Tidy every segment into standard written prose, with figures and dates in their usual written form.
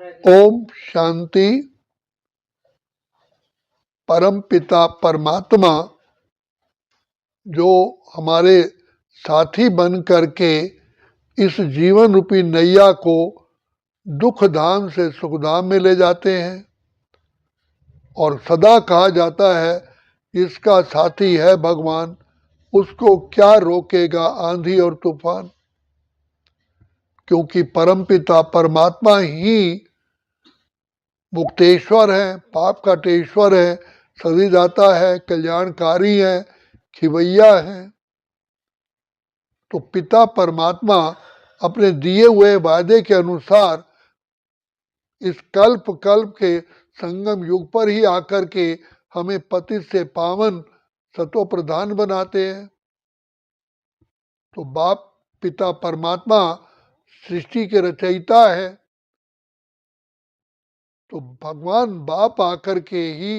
ओम शांति। परम पिता परमात्मा जो हमारे साथी बन करके इस जीवन रूपी नैया को दुख धाम से सुख धाम में ले जाते हैं, और सदा कहा जाता है जिसका साथी है भगवान उसको क्या रोकेगा आंधी और तूफान। क्योंकि परमपिता परमात्मा ही मुक्तेश्वर है, पाप काटेश्वर है, सदीदाता है, कल्याणकारी है, खिवैया है। तो पिता परमात्मा अपने दिए हुए वादे के अनुसार इस कल्प कल्प के संगम युग पर ही आकर के हमें पतित से पावन सतो प्रधान बनाते हैं। तो बाप पिता परमात्मा सृष्टि के रचयिता है, तो भगवान बाप आकर के ही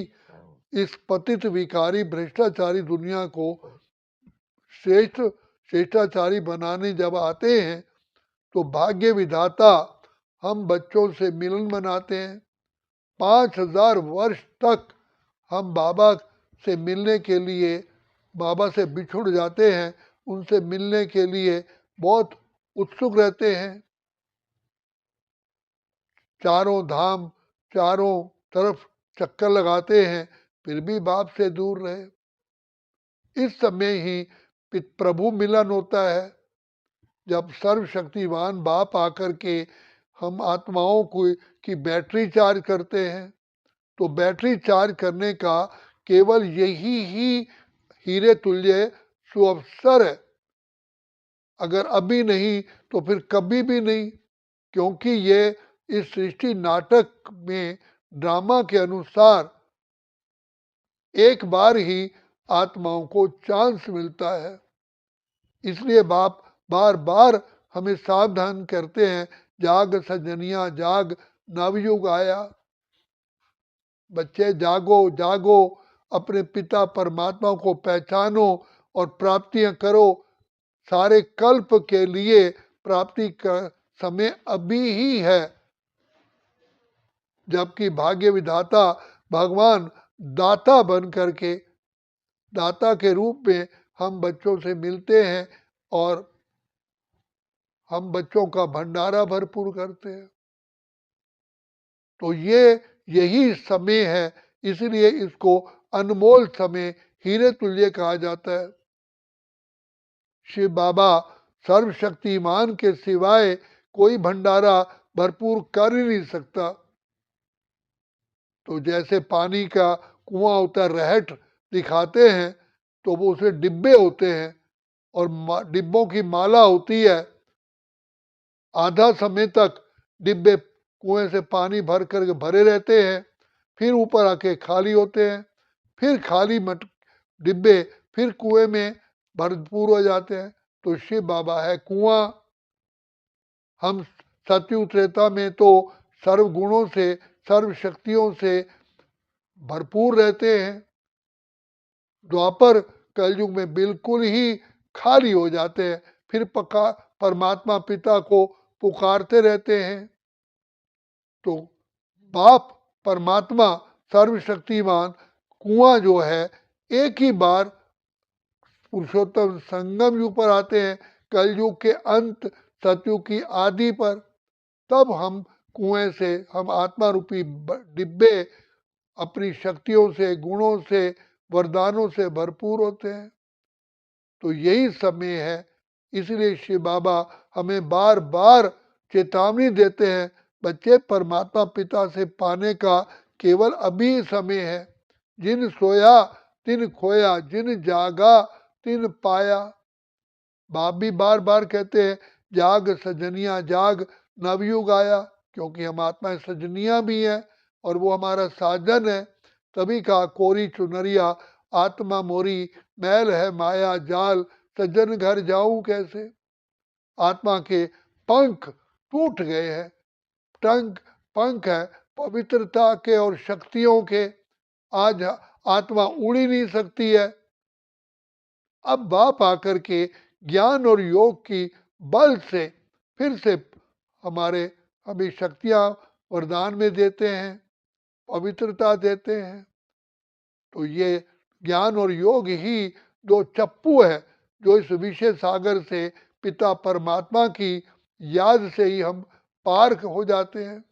इस पतित विकारी भ्रष्टाचारी दुनिया को श्रेष्ठ श्रेष्ठाचारी बनाने जब आते हैं तो भाग्य विधाता हम बच्चों से मिलन मनाते हैं। 5000 वर्ष तक हम बाबा से मिलने के लिए, बाबा से बिछुड़ जाते हैं, उनसे मिलने के लिए बहुत उत्सुक रहते हैं। चारों धाम चारों तरफ चक्कर लगाते हैं, फिर भी बाप से दूर रहे। इस समय ही प्रभु मिलन होता है, जब सर्वशक्तिवान बाप आकर के हम आत्माओं को की बैटरी चार्ज करते हैं। तो बैटरी चार्ज करने का केवल यही ही हीरे तुल्य सुअवसर है। अगर अभी नहीं तो फिर कभी भी नहीं, क्योंकि ये इस सृष्टि नाटक में ड्रामा के अनुसार एक बार ही आत्माओं को चांस मिलता है। इसलिए बाप बार बार हमें सावधान करते हैं, जाग सजनिया जाग, नवयुग आया। बच्चे जागो जागो, अपने पिता परमात्मा को पहचानो और प्राप्तियां करो। सारे कल्प के लिए प्राप्ति का समय अभी ही है, जबकि भाग्य विधाता भगवान दाता बन करके, दाता के रूप में हम बच्चों से मिलते हैं और हम बच्चों का भंडारा भरपूर करते हैं। तो यही समय है, इसलिए इसको अनमोल समय, हीरे तुल्य कहा जाता है। शिव बाबा सर्वशक्तिमान के सिवाय कोई भंडारा भरपूर कर ही नहीं सकता। तो जैसे पानी का कुआं होता है, रहट दिखाते हैं तो वो उसमें डिब्बे होते हैं और डिब्बों की माला होती है। आधा समय तक डिब्बे कुएं से पानी भर करके भरे रहते हैं, फिर ऊपर आके खाली होते हैं, फिर खाली डिब्बे फिर कुएं में भरपूर हो जाते हैं। तो शिव बाबा है कुआं। हम सत्यु त्रेता में तो सर्व गुणों से सर्व शक्तियों से भरपूर रहते हैं, द्वापर कलयुग में बिल्कुल ही खाली हो जाते हैं, फिर पक्का परमात्मा पिता को पुकारते रहते हैं। तो बाप परमात्मा सर्वशक्तिमान कुआं जो है एक ही बार पुरुषोत्तम संगम युग पर आते हैं, कलयुग के अंत सतयुग की आदि पर। तब हम कुएं से, हम आत्मा रूपी डिब्बे अपनी शक्तियों से, गुणों से, वरदानों से भरपूर होते हैं। तो यही समय है, इसलिए शिव बाबा हमें बार बार चेतावनी देते हैं, बच्चे परमात्मा पिता से पाने का केवल अभी समय है। जिन सोया तिन खोया, जिन जागा तिन पाया। बाप भी बार बार कहते हैं जाग सजनिया जाग, नवयुग आया। क्योंकि हम आत्मा सजनिया भी हैं और वो हमारा साधन है। तभी कहा कोरी चुनरिया आत्मा मोरी, मैल है माया जाल, सज्जन घर जाऊं कैसे। आत्मा के पंख टूट गए हैं। पंख है पवित्रता के और शक्तियों के। आज आत्मा उड़ ही नहीं सकती है। अब बाप आकर के ज्ञान और योग की बल से फिर से हमें शक्तियां वरदान में देते हैं, पवित्रता देते हैं। तो ये ज्ञान और योग ही दो चप्पू है जो इस विषय सागर से पिता परमात्मा की याद से ही हम पार हो जाते हैं।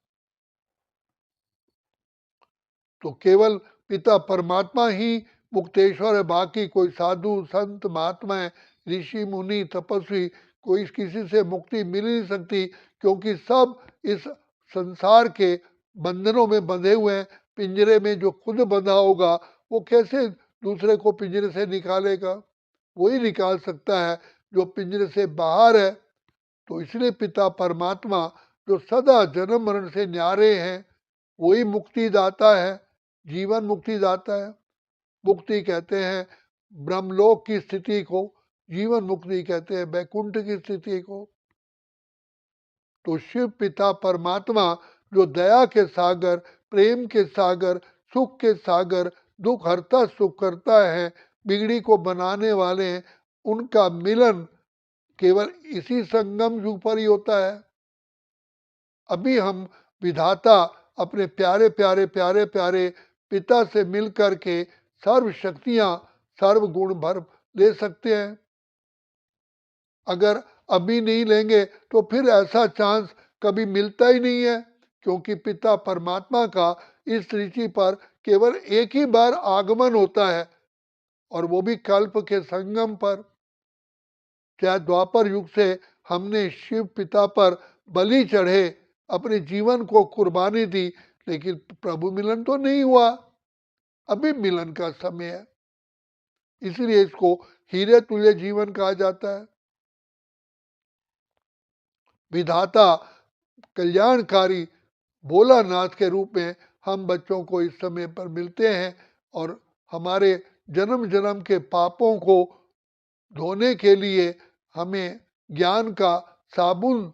तो केवल पिता परमात्मा ही मुक्तेश्वर है, बाकी कोई साधु संत महात्मा ऋषि मुनि तपस्वी कोई किसी से मुक्ति मिल नहीं सकती, क्योंकि सब इस संसार के बंधनों में बंधे हुए हैं। पिंजरे में जो खुद बंधा होगा वो कैसे दूसरे को पिंजरे से निकालेगा? वही निकाल सकता है जो पिंजरे से बाहर है। तो इसलिए पिता परमात्मा जो सदा जन्म मरण से न्यारे हैं वही मुक्ति दाता है, जीवन मुक्ति दाता है। मुक्ति कहते हैं ब्रह्मलोक की स्थिति को, जीवन मुक्ति कहते हैं वैकुंठ की स्थिति को। तो शिव पिता परमात्मा जो दया के सागर, प्रेम के सागर, सुख के सागर, दुख हरता सुख करता है, बिगड़ी को बनाने वाले हैं, उनका मिलन केवल इसी संगम युग पर ही होता है। अभी हम विधाता अपने प्यारे प्यारे प्यारे प्यारे पिता से मिल करके सर्व शक्तियां सर्व गुण भर ले सकते हैं। अगर अभी नहीं लेंगे तो फिर ऐसा चांस कभी मिलता ही नहीं है, क्योंकि पिता परमात्मा का इस सृष्टि पर केवल एक ही बार आगमन होता है, और वो भी कल्प के संगम पर। क्या द्वापर युग से हमने शिव पिता पर बलि चढ़े, अपने जीवन को कुर्बानी दी, लेकिन प्रभु मिलन तो नहीं हुआ। अभी मिलन का समय है, इसलिए इसको हीरे तुल्य जीवन कहा जाता है। विधाता कल्याणकारी भोलानाथ के रूप में हम बच्चों को इस समय पर मिलते हैं, और हमारे जन्म जन्म के पापों को धोने के लिए हमें ज्ञान का साबुन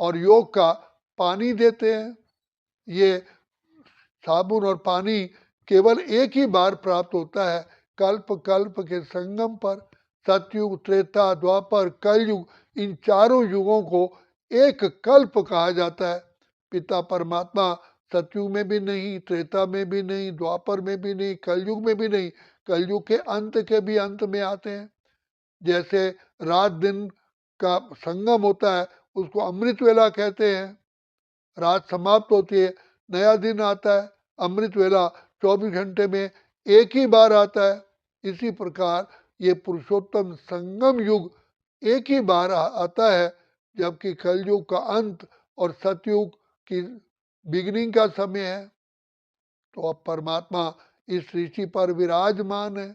और योग का पानी देते हैं। ये साबुन और पानी केवल एक ही बार प्राप्त होता है, कल्प कल्प के संगम पर। सतयुग, त्रेता, द्वापर, कलयुग, इन चारों युगों को एक कल्प कहा जाता है। पिता परमात्मा सतयुग में भी नहीं, त्रेता में भी नहीं, द्वापर में भी नहीं, कलयुग में भी नहीं, कलयुग के अंत के भी अंत में आते हैं। जैसे रात दिन का संगम होता है उसको अमृत वेला कहते हैं, रात समाप्त होती है नया दिन आता है, अमृत वेला 24 घंटे में एक ही बार आता है। इसी प्रकार ये पुरुषोत्तम संगम युग एक ही बार आता है, जबकि कलयुग का अंत और सतयुग की बिगनिंग का समय है। तो अब परमात्मा इस सृष्टि पर विराजमान है।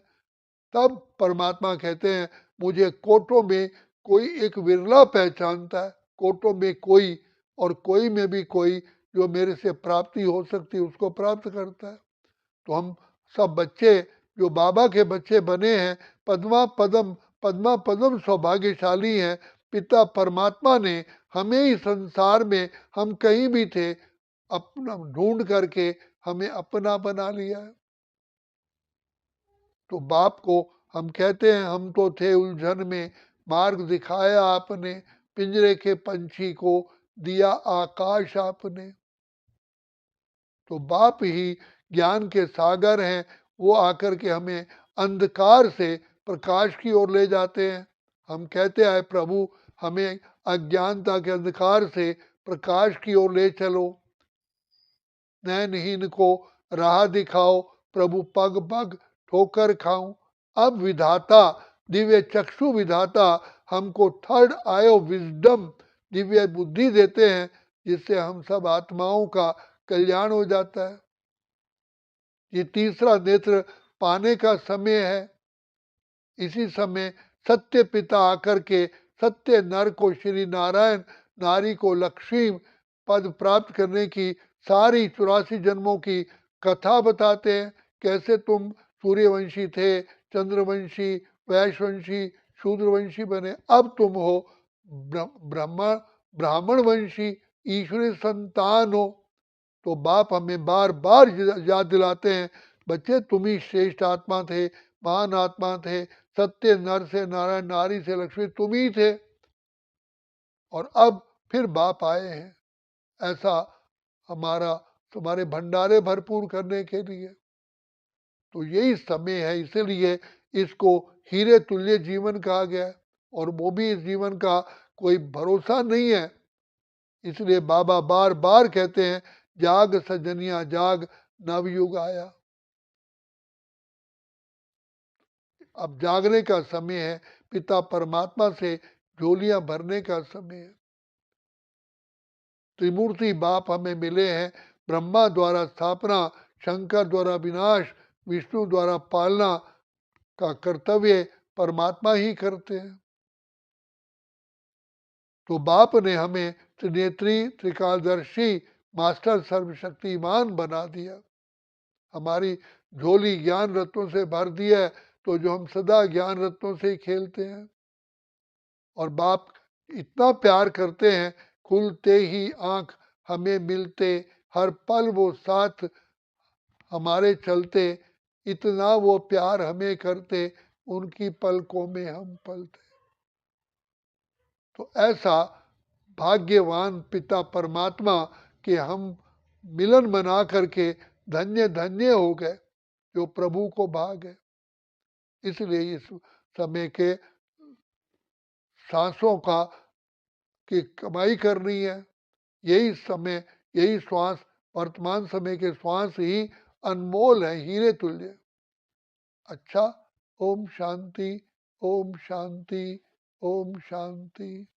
तब परमात्मा कहते हैं मुझे कोटों में कोई एक विरला पहचानता है, कोटों में कोई और कोई में भी कोई जो मेरे से प्राप्ति हो सकती है उसको प्राप्त करता है। तो हम सब बच्चे जो बाबा के बच्चे बने हैं, पद्मा पदम सौभाग्यशाली हैं। पिता परमात्मा ने हमें ही संसार में हम कहीं भी थे अपना ढूंढ करके हमें अपना बना लिया है। तो बाप को हम कहते हैं हम तो थे उलझन में, मार्ग दिखाया आपने, पिंजरे के पंछी को दिया आकाश आपने। तो बाप ही ज्ञान के सागर हैं, वो आकर के हमें अंधकार से प्रकाश की ओर ले जाते हैं। हम कहते हैं प्रभु हमें अज्ञानता के अंधकार से प्रकाश की ओर ले चलो, नैनहीन को राह दिखाओ, प्रभु पग पग ठोकर खाऊं। अब विधाता दिव्य चक्षु विधाता हमको third I of wisdom Divya बुद्धि देते हैं, जिससे हम सब आत्माओं का कल्याण हो जाता है। ये तीसरा नेत्र पाने का समय है। इसी समय सत्य पिता आकर के सत्य नर को श्री नारायण, नारी को लक्ष्मी पद प्राप्त करने की सारी 84 जन्मों की कथा बताते हैं। कैसे तुम सूर्यवंशी थे, चंद्रवंशी, वैश्यवंशी, शूद्रवंशी बने, अब तुम हो ब्राह्मण वंशी, ईश्वरी संतान हो। तो बाप हमें बार बार याद दिलाते हैं बच्चे तुम ही श्रेष्ठ आत्मा थे, महान आत्मा थे, सत्य नर से नारायण, नारी से लक्ष्मी तुम ही थे, और अब फिर बाप आए हैं। ऐसा तुम्हारे भंडारे भरपूर करने के लिए। तो यही समय है, इसीलिए इसको हीरे तुल्य जीवन कहा गया है। और वो भी इस जीवन का कोई भरोसा नहीं है, इसलिए बाबा बार बार कहते हैं, जाग सजनिया जाग, नवयुग आया। अब जागने का समय है, पिता परमात्मा से झोलियां भरने का समय है। त्रिमूर्ति बाप हमें मिले हैं, ब्रह्मा द्वारा स्थापना, शंकर द्वारा विनाश, विष्णु द्वारा पालना का कर्तव्य परमात्मा ही करते हैं। तो बाप ने हमें त्रिनेत्री, त्रिकालदर्शी, मास्टर, सर्वशक्तिमान बना दिया, हमारी झोली ज्ञान रत्नों से भर दिया है, तो जो हम सदा ज्ञान रत्नों से ही खेलते हैं। और बाप इतना प्यार करते हैं, खुलते ही आंख हमें मिलते, हर पल वो साथ हमारे चलते, इतना वो प्यार हमें करते, उनकी पलकों में हम पलते। तो ऐसा भाग्यवान पिता परमात्मा के हम मिलन मना करके धन्य धन्य हो गए, जो प्रभु को भाग है। इसलिए इस समय के सांसों का की कमाई करनी है। यही समय, यही श्वास, वर्तमान समय के श्वास ही अनमोल है, हीरे तुल्य। अच्छा, ओम शांति, ओम शांति, ओम शांति।